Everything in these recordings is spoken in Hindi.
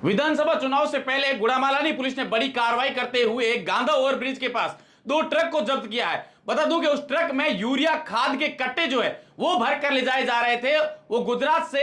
विधानसभा चुनाव से पहले गुड़ामालानी पुलिस ने बड़ी कार्रवाई करते हुए गांधा ओवरब्रिज के पास 2 ट्रक को जब्त किया है। बता दूं कि उस ट्रक में यूरिया खाद के कट्टे जो है वो भर कर ले जाए जा रहे थे। वो गुजरात से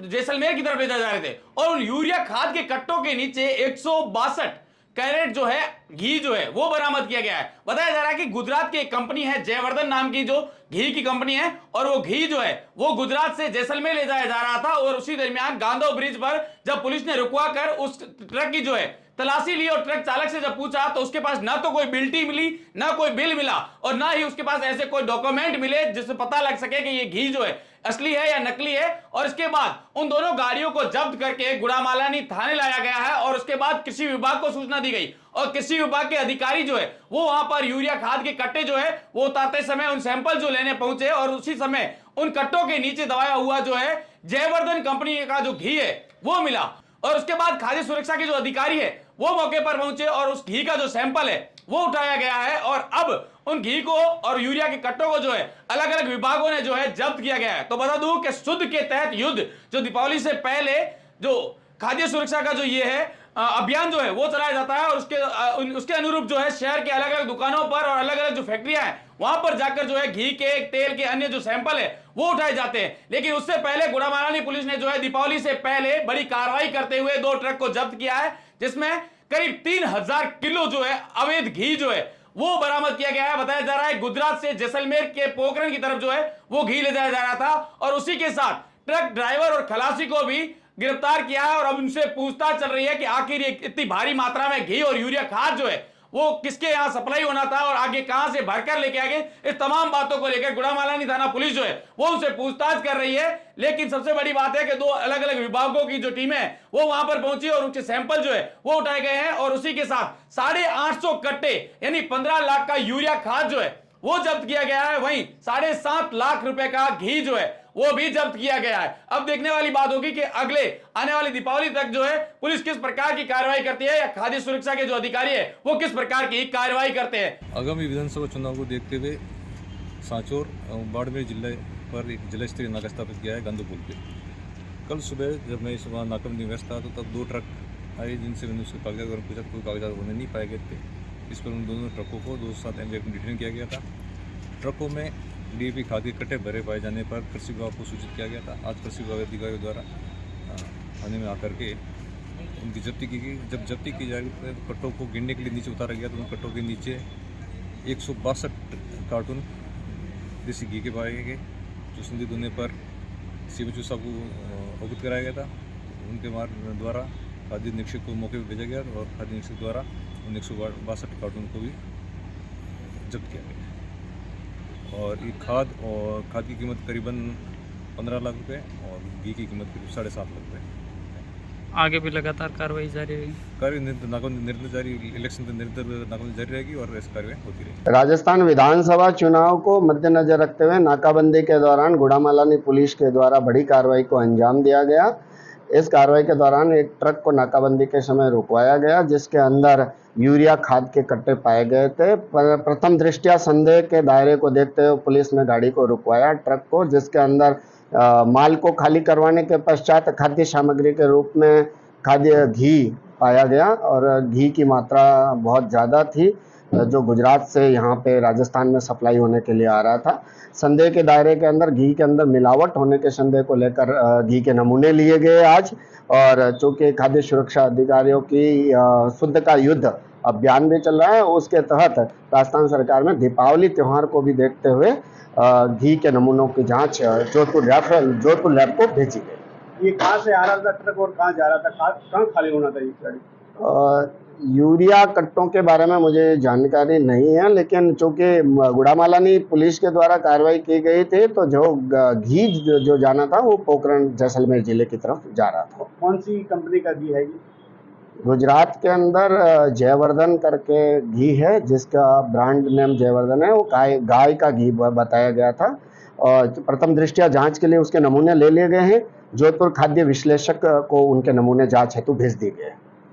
जैसलमेर की तरफ ले जाए जा रहे थे और उन यूरिया खाद के कट्टों के नीचे 162 कैरेट जो है घी जो है वो बरामद किया गया है। बताया जा रहा है कि गुजरात की एक कंपनी है जयवर्धन नाम की, जो घी की कंपनी है, और वो घी जो है वो गुजरात से जैसलमेर ले जाया जा रहा था। और उसी दरमियान गांधा ब्रिज पर जब पुलिस ने रुकवा कर उस ट्रक की जो है तलाशी ली और ट्रक चालक से जब पूछा तो उसके पास ना तो कोई बिल्टी मिली, ना कोई बिल मिला और ना ही उसके पास ऐसे कोई डॉक्यूमेंट मिले जिससे पता लग सके कि ये घी जो है असली है या नकली है। और इसके बाद उन दोनों गाड़ियों को जब्त करके गुड़ामालानी थाने लाया गया है और उसके बाद कृषि विभाग को सूचना दी गई और कृषि विभाग के अधिकारी जो है वो वहां पर यूरिया खाद के कट्टे जो है वो उतारते समय उन सैंपल जो लेने पहुंचे और उसी समय उन कट्टों के नीचे दबाया हुआ जो है जयवर्धन कंपनी का जो घी है वो मिला। और उसके बाद खाद्य सुरक्षा के जो अधिकारी है वो मौके पर पहुंचे और उस घी का जो सैंपल है वो उठाया गया है और अब उन घी को और यूरिया के कट्टों को जो है अलग अलग विभागों ने जो है जब्त किया गया है। तो बता दूं कि शुद्ध के तहत युद्ध जो दीपावली से पहले जो खाद्य सुरक्षा का जो ये है अभियान जो है वो चलाया जाता है और उसके अनुरूप जो है शहर के अलग अलग दुकानों पर और अलग अलग जो फैक्ट्रियां हैं वहां पर जाकर जो है घी के तेल के अन्य जो सैंपल है वो उठाए जाते हैं। लेकिन उससे पहले गुड़ामालानी पुलिस ने जो है दीपावली से पहले बड़ी कार्रवाई करते हुए 2 ट्रक को जब्त किया है जिसमें करीब 3000 किलो जो है अवैध घी जो है वो बरामद किया गया है। बताया जा रहा है गुजरात से जैसलमेर के पोखरण की तरफ जो है वो घी ले जाया जा रहा था और उसी के साथ ट्रक ड्राइवर और खलासी को भी गिरफ्तार किया है और अब उनसे पूछताछ चल रही है कि आखिर ये इतनी भारी मात्रा में घी और यूरिया खाद जो है वो किसके यहां सप्लाई होना था और आगे कहां से भरकर लेके आ गए। इस तमाम बातों को लेकर गुड़ामालानी थाना पुलिस जो है वो उनसे पूछताछ कर रही है। लेकिन सबसे बड़ी बात है कि 2 अलग अलग विभागों की जो टीमें है वो वहां पर पहुंची और उनके सैंपल जो है वो उठाए गए हैं और उसी के साथ 850 कट्टे यानी 15 लाख का यूरिया खाद जो है वो जब्त किया गया है। वहीं 7.5 लाख रुपए का घी जो है वो भी जब्त किया गया है। अब देखने वाली बात होगी कि अगले आने वाली दीपावली तक जो है पुलिस किस प्रकार की कार्रवाई करती है या खाद्य सुरक्षा के जो अधिकारी है वो किस प्रकार की कार्रवाई करते हैं। आगामी विधानसभा चुनाव को देखते हुए सांचौर बाड़मेर जिले पर एक जिला स्तरीय नाका स्थापित किया है गांधी पुल पे। कल सुबह जब मैं सुबह नाका में व्यस्त था तो तब 2 ट्रक आए जिनसे मैंने उसके कागजात और पूछा, कोई कागजात होने नहीं पाए गए थे। इस पर उन दोनों ट्रकों को 2 साथ एनजेक्ट डिटेन किया गया था। ट्रकों में डीएपी खाद के कट्टे भरे पाए जाने पर कृषि विभाग को सूचित किया गया था। आज कृषि विभाग अधिकारियों द्वारा थाने में आकर के उनकी जब्ती की गई। जब जब्ती की जा रही तो कट्टों को गिनने के लिए नीचे उतारा गया तो उन कट्टों के नीचे 162 कार्टून देसी घी के पाए गए जो संदिग्ध होने पर सीबीचू साहब को अवगत कराया गया था। उनके द्वारा खाद्य निरीक्षक को मौके पर भेजा गया और खाद्य निरीक्षक द्वारा उन 162 कार्टून को भी जब्त किया गया और ये खाद की कीमत करीबन 15 लाख रुपए और घी की कीमत करीब 7.5 लाख रुपए। आगे भी लगातार कार्रवाई जारी रहेगी। कार्रवाई निरंतर जारी, इलेक्शन तक निरंतर नाकाबंदी जारी रहेगी और ऐसी कार्रवाई होती रहेगी। राजस्थान विधानसभा चुनाव को मद्देनजर रखते हुए नाकाबंदी के दौरान गुड़ामालानी पुलिस के द्वारा बड़ी कार्रवाई को अंजाम दिया गया। इस कार्रवाई के दौरान एक ट्रक को नाकाबंदी के समय रुकवाया गया जिसके अंदर यूरिया खाद के कट्टे पाए गए थे। प्रथम दृष्टया संदेह के दायरे को देखते हुए पुलिस ने गाड़ी को रुकवाया, ट्रक को, जिसके अंदर माल को खाली करवाने के पश्चात खाद्य सामग्री के रूप में खाद्य घी पाया गया और घी की मात्रा बहुत ज़्यादा थी जो गुजरात से यहाँ पे राजस्थान में सप्लाई होने के लिए आ रहा था। संदेह के दायरे के अंदर घी के अंदर मिलावट होने के संदेह को लेकर घी के नमूने लिए गए आज। और चूँकि खाद्य सुरक्षा अधिकारियों की शुद्ध का युद्ध अभियान भी चल रहा है, उसके तहत राजस्थान सरकार में दीपावली त्यौहार को भी देखते हुए घी के नमूनों की जाँच जोधपुर लैब को भेजी गई। ये कहाँ से आ रहा था ट्रक और कहाँ जा रहा था, कहाँ खाली होना था ये गाड़ी? यूरिया कट्टों के बारे में मुझे जानकारी नहीं है, लेकिन चूँकि गुड़ामालानी पुलिस के द्वारा कार्रवाई की गई थी तो जो घी जो जाना था वो पोखरण जैसलमेर जिले की तरफ जा रहा था। कौन सी कंपनी का घी है ये? गुजरात के अंदर जयवर्धन करके घी है जिसका ब्रांड नेम जयवर्धन है। वो गाय का घी बताया गया था और प्रथम दृष्टया जांच के लिए उसके नमूने ले लिए गए हैं। जोधपुर खाद्य विश्लेषक को उनके नमूने जांच हेतु भेज दिए गए हैं।